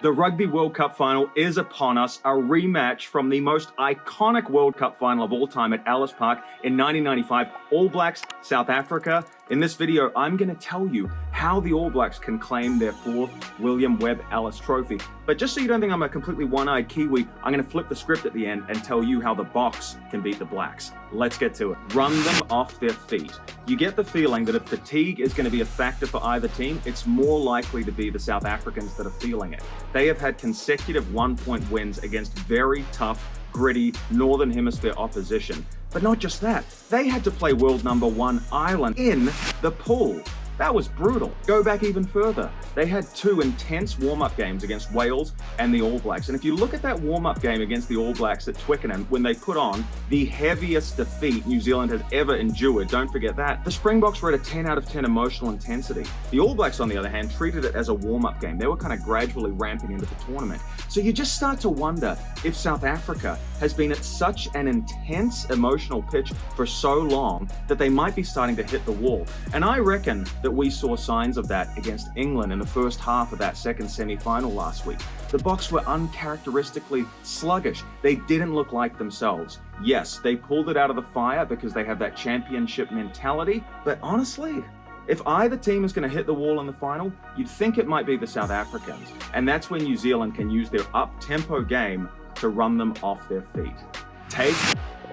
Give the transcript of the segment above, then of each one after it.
The Rugby World Cup final is upon us, a rematch from the most iconic World Cup final of all time at Ellis Park in 1995, All Blacks, South Africa. In this video, I'm going to tell you how the All Blacks can claim their fourth William Webb Ellis Trophy. But just so you don't think I'm a completely one-eyed Kiwi, I'm going to flip the script at the end and tell you how the Boks can beat the Blacks. Let's get to it. Run them off their feet. You get the feeling that if fatigue is going to be a factor for either team, it's more likely to be the South Africans that are feeling it. They have had consecutive one-point wins against very tough, gritty, Northern Hemisphere opposition. But not just that, they had to play world number one Ireland in the pool. That was brutal. Go back even further. They had two intense warm-up games against Wales and the All Blacks. And if you look at that warm-up game against the All Blacks at Twickenham, when they put on the heaviest defeat New Zealand has ever endured, don't forget that, the Springboks were at a 10 out of 10 emotional intensity. The All Blacks, on the other hand, treated it as a warm-up game. They were kind of gradually ramping into the tournament. So you just start to wonder if South Africa has been at such an intense emotional pitch for so long that they might be starting to hit the wall. And I reckon that we saw signs of that against England in the first half of that second semi-final last week. The Boks were uncharacteristically sluggish. They didn't look like themselves. Yes, they pulled it out of the fire because they have that championship mentality, but honestly, if either team is going to hit the wall in the final, you'd think it might be the South Africans. And that's when New Zealand can use their up-tempo game to run them off their feet. Take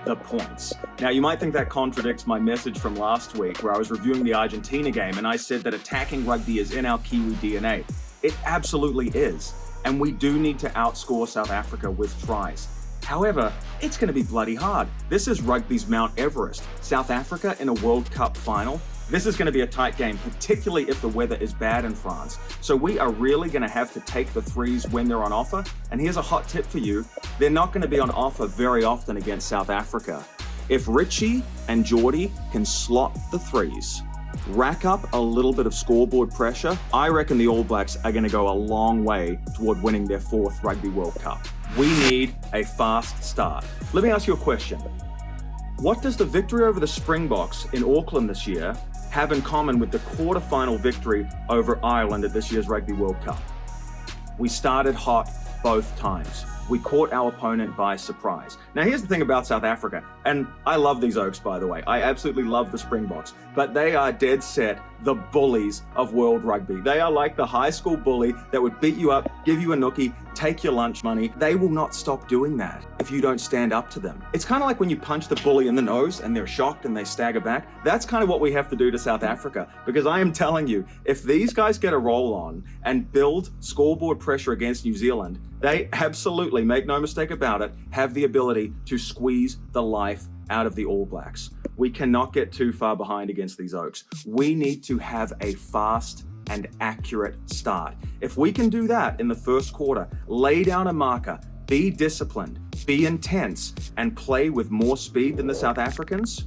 the points. Now, you might think that contradicts my message from last week where I was reviewing the Argentina game and I said that attacking rugby is in our Kiwi DNA. It absolutely is. And we do need to outscore South Africa with tries. However, it's going to be bloody hard. This is rugby's Mount Everest. South Africa in a World Cup final. This is going to be a tight game, particularly if the weather is bad in France. So we are really going to have to take the threes when they're on offer. And here's a hot tip for you. They're not going to be on offer very often against South Africa. If Richie and Geordie can slot the threes, rack up a little bit of scoreboard pressure, I reckon the All Blacks are going to go a long way toward winning their fourth Rugby World Cup. We need a fast start. Let me ask you a question. What does the victory over the Springboks in Auckland this year have in common with the quarterfinal victory over Ireland at this year's Rugby World Cup? We started hot both times. We caught our opponent by surprise. Now, here's the thing about South Africa, and I love these Oaks, by the way. I absolutely love the Springboks, but they are dead set the bullies of world rugby. They are like the high school bully that would beat you up, give you a nookie, take your lunch money. They will not stop doing that if you don't stand up to them. It's kind of like when you punch the bully in the nose and they're shocked and they stagger back. That's kind of what we have to do to South Africa, because I am telling you, if these guys get a roll on and build scoreboard pressure against New Zealand, they absolutely, make no mistake about it, have the ability to squeeze the life out of the All Blacks. We cannot get too far behind against these Oaks. We need to have a fast and accurate start. If we can do that in the first quarter, lay down a marker, be disciplined, be intense, and play with more speed than the South Africans,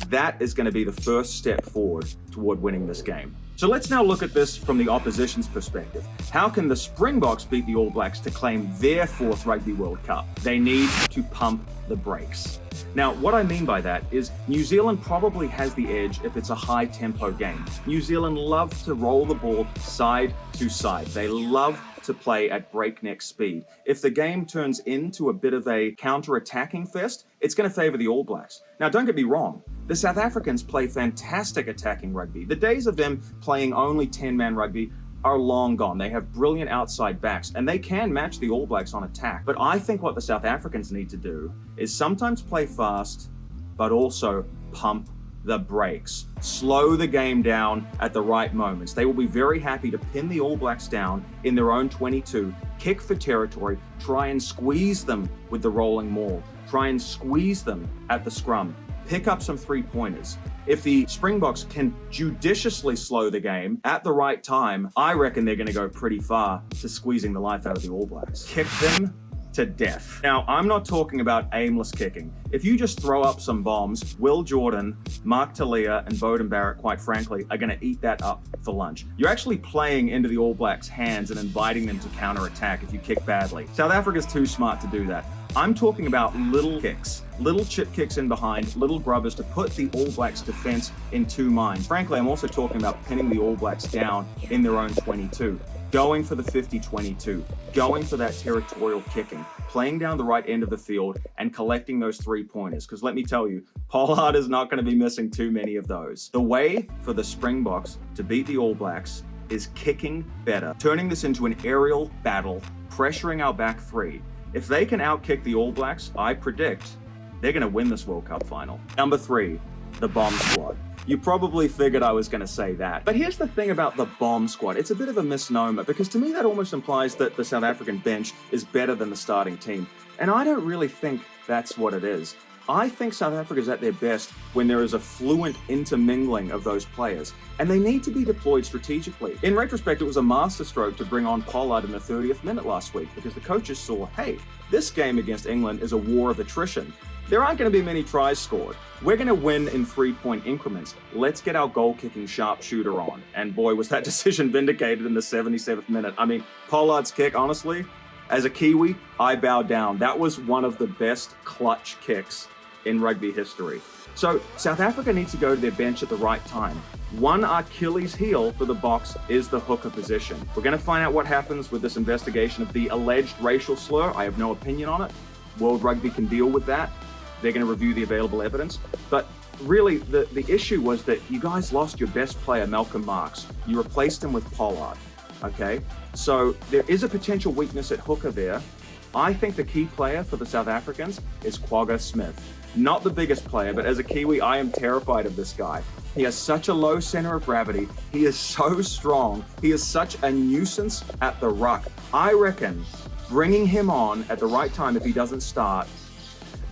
that is going to be the first step forward toward winning this game. So let's now look at this from the opposition's perspective. How can the Springboks beat the All Blacks to claim their fourth Rugby World Cup? They need to pump the brakes. Now, what I mean by that is New Zealand probably has the edge if it's a high-tempo game. New Zealand love to roll the ball side to side. They love to play at breakneck speed. If the game turns into a bit of a counter-attacking fest, it's going to favor the All Blacks. Now, don't get me wrong. The South Africans play fantastic attacking rugby. The days of them playing only 10-man rugby are long gone. They have brilliant outside backs, and they can match the All Blacks on attack. But I think what the South Africans need to do is sometimes play fast, but also pump the brakes. Slow the game down at the right moments. They will be very happy to pin the All Blacks down in their own 22, kick for territory, try and squeeze them with the rolling maul, try and squeeze them at the scrum, pick up some three-pointers. If the Springboks can judiciously slow the game at the right time, I reckon they're going to go pretty far to squeezing the life out of the All Blacks. Kick them to death. Now, I'm not talking about aimless kicking. If you just throw up some bombs, Will Jordan, Mark Talia, and Beauden Barrett, quite frankly, are going to eat that up for lunch. You're actually playing into the All Blacks' hands and inviting them to counterattack if you kick badly. South Africa's too smart to do that. I'm talking about little kicks, little chip kicks in behind, little grubbers to put the All Blacks defense in two minds. Frankly, I'm also talking about pinning the All Blacks down in their own 22. going for the 50-22, going for that territorial kicking, playing down the right end of the field and collecting those 3-pointers. Because let me tell you, Pollard is not going to be missing too many of those. The way for the Springboks to beat the All Blacks is kicking better, turning this into an aerial battle, pressuring our back three. If they can outkick the All Blacks, I predict they're going to win this World Cup final. Number 3, the bomb squad. You probably figured I was going to say that. But here's the thing about the bomb squad. It's a bit of a misnomer because to me that almost implies that the South African bench is better than the starting team. And I don't really think that's what it is. I think South Africa is at their best when there is a fluent intermingling of those players, and they need to be deployed strategically. In retrospect, it was a masterstroke to bring on Pollard in the 30th minute last week because the coaches saw, hey, this game against England is a war of attrition. There aren't going to be many tries scored. We're going to win in 3-point increments. Let's get our goal-kicking sharpshooter on. And boy, was that decision vindicated in the 77th minute. I mean, Pollard's kick, honestly, as a Kiwi, I bow down. That was one of the best clutch kicks in rugby history. So South Africa needs to go to their bench at the right time. One Achilles heel for the Boks is the hooker position. We're going to find out what happens with this investigation of the alleged racial slur. I have no opinion on it. World Rugby can deal with that. They're going to review the available evidence. But really, the issue was that you guys lost your best player, Malcolm Marx. You replaced him with Pollard, okay? So there is a potential weakness at hooker there. I think the key player for the South Africans is Kwagga Smith. Not the biggest player, but as a Kiwi, I am terrified of this guy. He has such a low center of gravity. He is so strong. He is such a nuisance at the ruck. I reckon bringing him on at the right time if he doesn't start,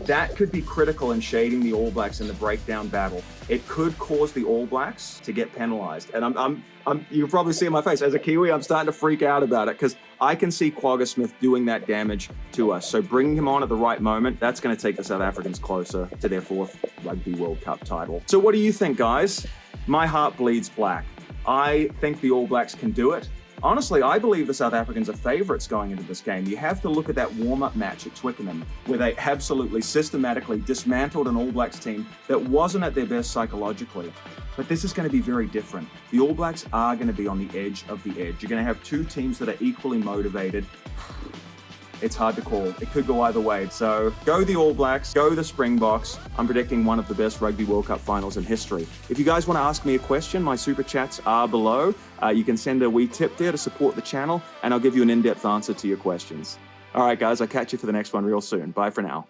that could be critical in shading the All Blacks in the breakdown battle. It could cause the All Blacks to get penalized. And you can probably see in my face, as a Kiwi, I'm starting to freak out about it because I can see Kwagga Smith doing that damage to us. So bringing him on at the right moment, that's going to take the South Africans closer to their 4th Rugby World Cup title. So what do you think, guys? My heart bleeds black. I think the All Blacks can do it. Honestly, I believe the South Africans are favourites going into this game. You have to look at that warm-up match at Twickenham, where they absolutely systematically dismantled an All Blacks team that wasn't at their best psychologically. But this is going to be very different. The All Blacks are going to be on the edge of the edge. You're going to have 2 teams that are equally motivated. It's hard to call. It could go either way. So go the All Blacks, go the Springboks. I'm predicting one of the best Rugby World Cup finals in history. If you guys want to ask me a question, my super chats are below. You can send a wee tip there to support the channel, and I'll give you an in-depth answer to your questions. All right, guys, I'll catch you for the next one real soon. Bye for now.